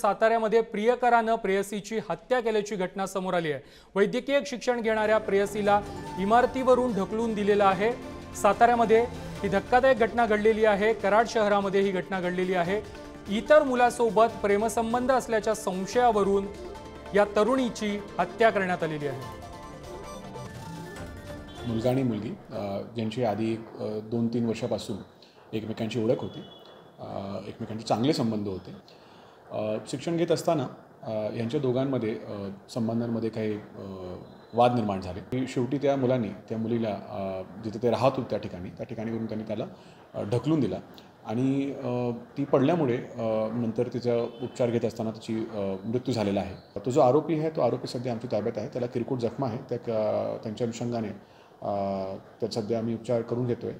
साताऱ्यामध्ये प्रियकरानं प्रेयसीची हत्या केल्याची घटना समोर आली आहे। वैद्यकीय शिक्षण घेणाऱ्या प्रेयसीला इमारतीवरून ढकलून दिलेलं आहे। साताऱ्यामध्ये ही धक्कादायक घटना घडलेली आहे। कराड शहरामध्ये ही घटना घडलेली आहे। इतर मुलासोबत प्रेमसंबंध असल्याच्या संशयावरून या तरुणीची हत्या करण्यात आलेली आहे। मुलगा आणि मुलगी ज्यांची आधी 2-3 वर्षापासून एकमेकांची ओळख होती, एकमेकांचे चांगले संबंध होते। शिक्षण घेत असताना यांच्या दोघांमध्ये संबंधांमध्ये काही वाद निर्माण झाले। शेवटी त्या मुलांनी त्या मुलीला जिथे ते राहत होते त्या ठिकाणीवरून त्यांनी त्याला ढकलून दिला आणि ती पडल्यामुळे नंतर तिचा उपचार घेत असताना त्याची मृत्यू झालेला आहे। तो जो आरोपी आहे तो आरोपी सध्या आमच्या ताब्यात आहे। त्याला किरकोळ जखमा आहे। त्यांच्या अनुषंगाने सध्या आम्ही उपचार करून घेतोय।